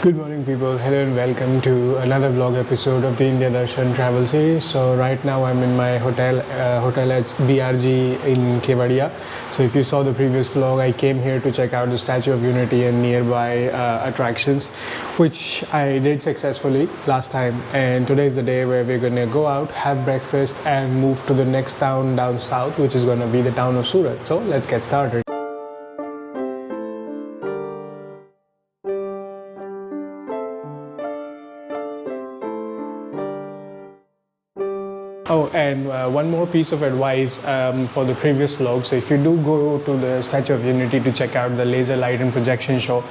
Good morning, people. Hello and welcome to another vlog episode of the India Darshan travel series. So right now I'm in my hotel at BRG in Kevadia. So if you saw the previous vlog, I came here to check out the Statue of Unity and nearby attractions, which I did successfully last time. And today is the day where we're gonna go out, have breakfast, and move to the next town down south, which is gonna be the town of Surat. So let's get started. Oh, and one more piece of advice for the previous vlog. So if you do go to the Statue of Unity to check out the laser light and projection show,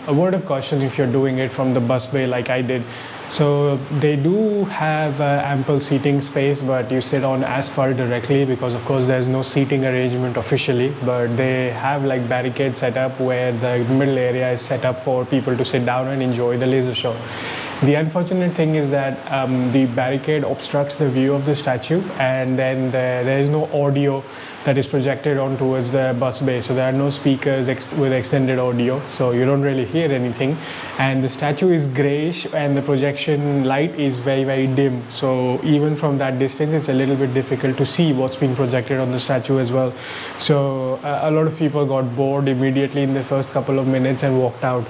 a word of caution if you're doing it from the bus bay like I did. So they do have ample seating space, but you sit on asphalt directly because of course there's no seating arrangement officially, but they have like barricades set up where the middle area is set up for people to sit down and enjoy the laser show. The unfortunate thing is that the barricade obstructs the view of the statue, and then there is no audio that is projected on towards the bus bay. So there are no speakers with extended audio, so you don't really hear anything. And the statue is grayish and the projection light is very, very dim. So even from that distance, it's a little bit difficult to see what's being projected on the statue as well. So a lot of people got bored immediately in the first couple of minutes and walked out.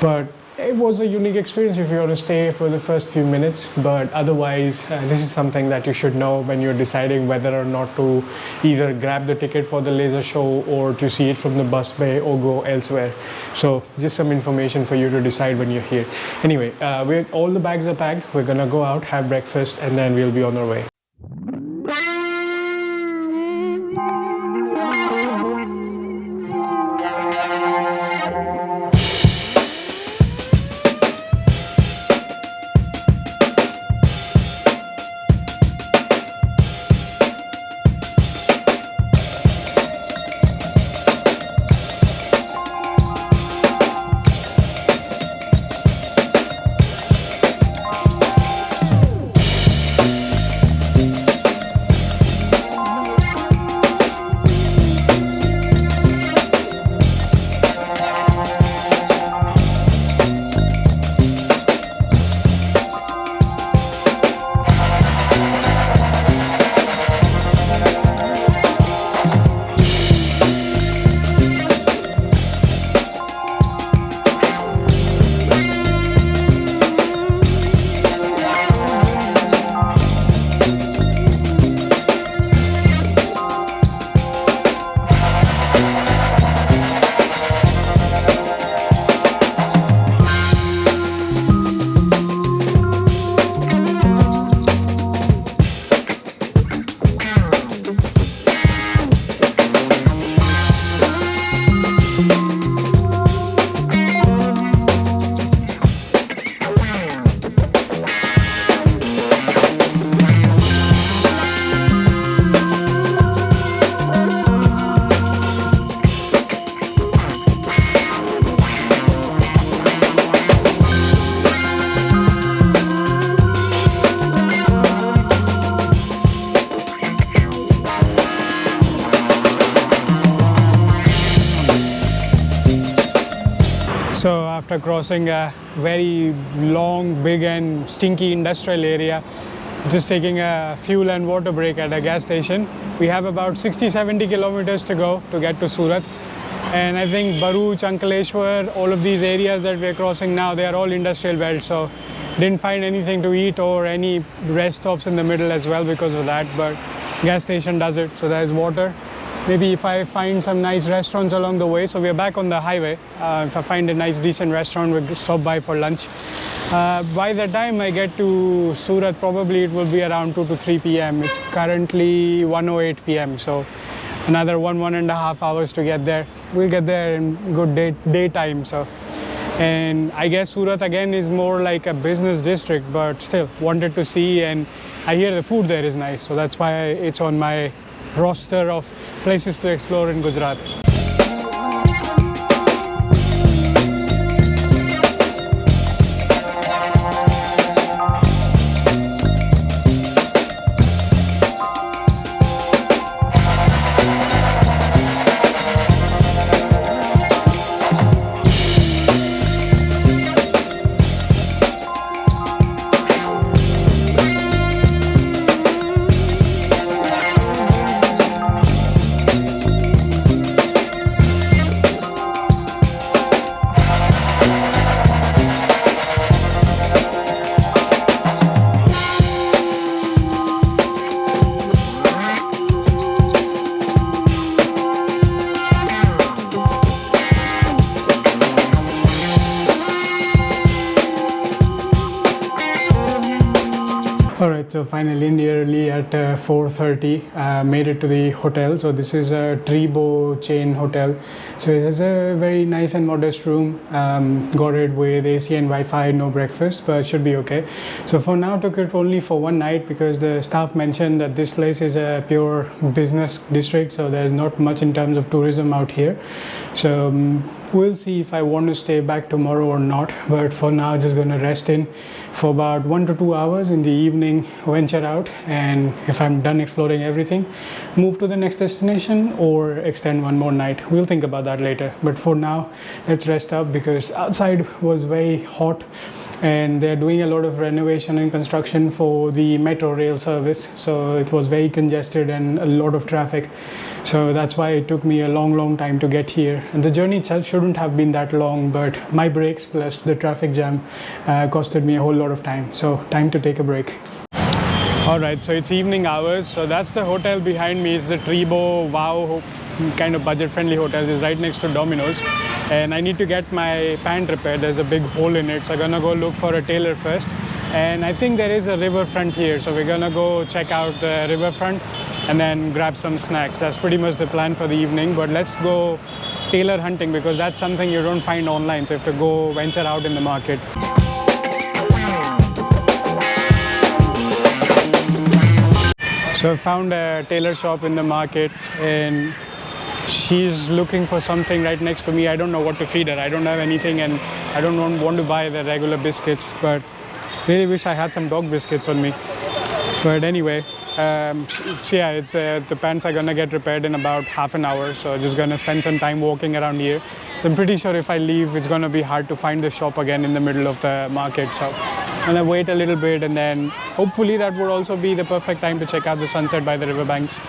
But it was a unique experience if you want to stay for the first few minutes, but otherwise this is something that you should know when you're deciding whether or not to either grab the ticket for the laser show or to see it from the bus bay or go elsewhere. So just some information for you to decide when you're here. Anyway, all the bags are packed. We're gonna go out, have breakfast, and then we'll be on our way. So after crossing a very long, big and stinky industrial area, just taking a fuel and water break at a gas station. We have about 60-70 kilometers to go to get to Surat. And I think Bharuch, Ankleshwar, all of these areas that we're crossing now, they are all industrial belts. So didn't find anything to eat or any rest stops in the middle as well because of that. But gas station does it. So there's water. Maybe if I find some nice restaurants along the way. So we're back on the highway. If I find a nice decent restaurant, we'll stop by for lunch. By the time I get to Surat, probably it will be around 2 to 3 p.m. It's currently 1:08 p.m. So another 1.5 hours to get there. We'll get there in good daytime. So, and I guess Surat again is more like a business district, but still wanted to see, and I hear the food there is nice. So that's why it's on my roster of places to explore in Gujarat. All right, so finally nearly at 4:30, made it to the hotel. So this is a Treebo chain hotel. So it has a very nice and modest room. Got it with AC and Wi-Fi, no breakfast, but should be okay. So for now, took it only for one night because the staff mentioned that this place is a pure business district. So there's not much in terms of tourism out here. So we'll see if I want to stay back tomorrow or not. But for now, just going to rest in for about 1 to 2 hours in the evening, venture out, and if I'm done exploring everything, move to the next destination or extend one more night. We'll think about that later, but for now let's rest up because outside was very hot and they're doing a lot of renovation and construction for the metro rail service, so it was very congested and a lot of traffic. So that's why it took me a long time to get here, and the journey itself shouldn't have been that long, but my breaks plus the traffic jam costed me a whole lot of time. So time to take a break. All right, so it's evening hours. So that's the hotel behind me. It's the Treebo Wow, kind of budget-friendly hotels. It's right next to Domino's. And I need to get my pant repaired. There's a big hole in it. So I'm gonna go look for a tailor first. And I think there is a riverfront here. So we're gonna go check out the riverfront and then grab some snacks. That's pretty much the plan for the evening. But let's go tailor hunting because that's something you don't find online. So you have to go venture out in the market. So I found a tailor shop in the market and she's looking for something right next to me. I don't know what to feed her. I don't have anything and I don't want to buy the regular biscuits, but really wish I had some dog biscuits on me. But anyway, it's the pants are gonna get repaired in about half an hour. So just gonna spend some time walking around here. So I'm pretty sure if I leave, it's gonna be hard to find the shop again in the middle of the market. So I'm gonna wait a little bit and then hopefully that would also be the perfect time to check out the sunset by the riverbanks.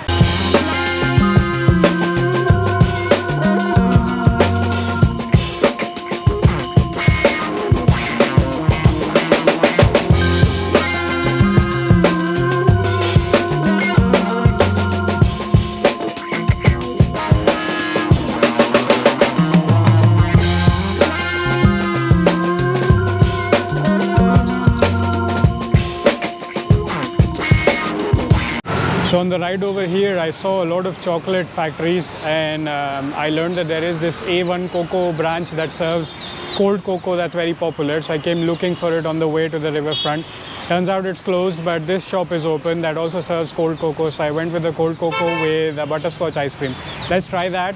So on the ride over here, I saw a lot of chocolate factories and I learned that there is this A1 cocoa branch that serves cold cocoa that's very popular. So I came looking for it on the way to the riverfront. Turns out it's closed, but this shop is open that also serves cold cocoa. So I went with the cold cocoa with a butterscotch ice cream. Let's try that,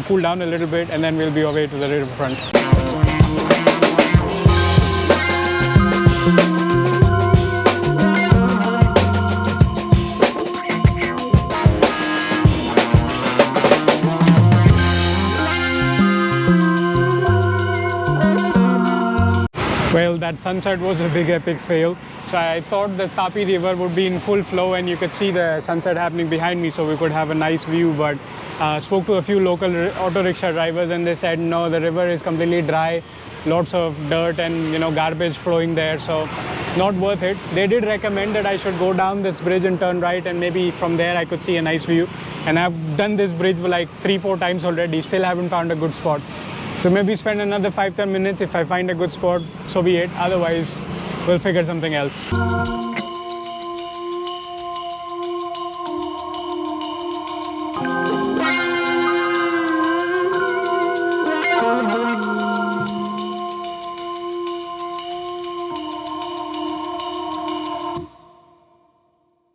cool down a little bit, and then we'll be away to the riverfront. Well, that sunset was a big epic fail. So I thought the Tapti river would be in full flow and you could see the sunset happening behind me so we could have a nice view, but spoke to a few local auto rickshaw drivers and they said no, the river is completely dry, lots of dirt and garbage flowing there, so not worth it. They did recommend that I should go down this bridge and turn right and maybe from there I could see a nice view, and I've done this bridge like 3-4 times already, still haven't found a good spot. So maybe spend another 5-10 minutes. If I find a good spot, so be it. Otherwise, we'll figure something else.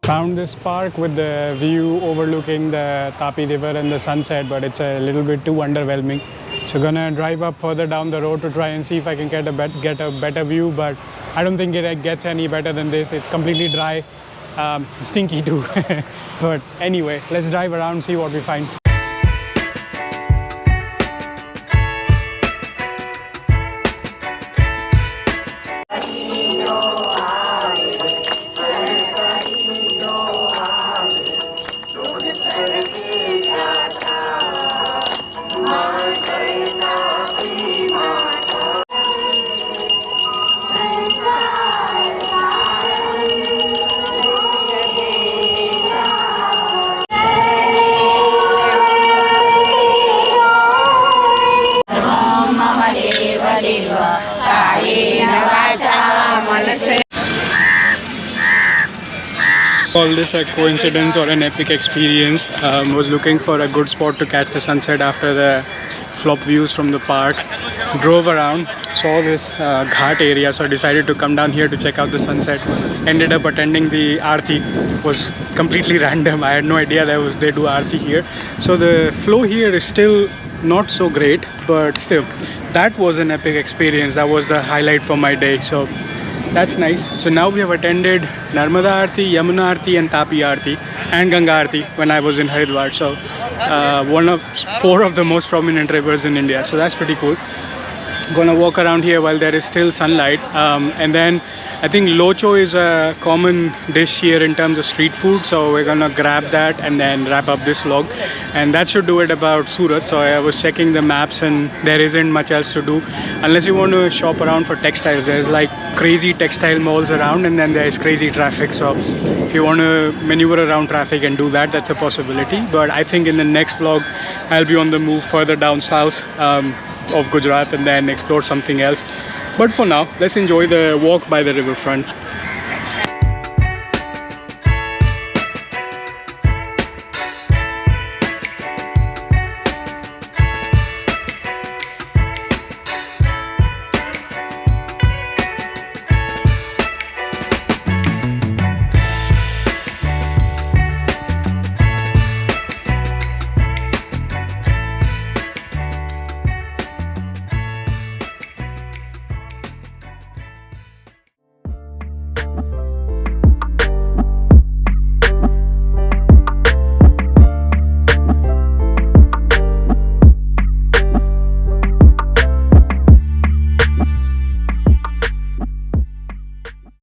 Found this park with the view overlooking the Tapti river and the sunset, but it's a little bit too underwhelming. So gonna drive up further down the road to try and see if I can get a better view, but I don't think it gets any better than this. It's completely dry, stinky too. But anyway, let's drive around, see what we find. Call this a coincidence or an epic experience. Was looking for a good spot to catch the sunset after the flop views from the park. Drove around, saw this ghat area, so I decided to come down here to check out the sunset. Ended up attending the arti. Was completely random. I had no idea they do arti here. So the flow here is still not so great, but still, that was an epic experience. That was the highlight for my day. So that's nice. So now we have attended Narmada Arti, Yamuna Arti and Tapi Arti and Ganga Arti when I was in Haridwar. So one of 4 of the most prominent rivers in India. So that's pretty cool. Gonna walk around here while there is still sunlight. And then I think locho is a common dish here in terms of street food. So we're gonna grab that and then wrap up this vlog. And that should do it about Surat. So I was checking the maps and there isn't much else to do. Unless you want to shop around for textiles. There's like crazy textile malls around and then there's crazy traffic. So if you want to maneuver around traffic and do that, that's a possibility. But I think in the next vlog, I'll be on the move further down south of Gujarat and then explore something else. But for now, let's enjoy the walk by the riverfront.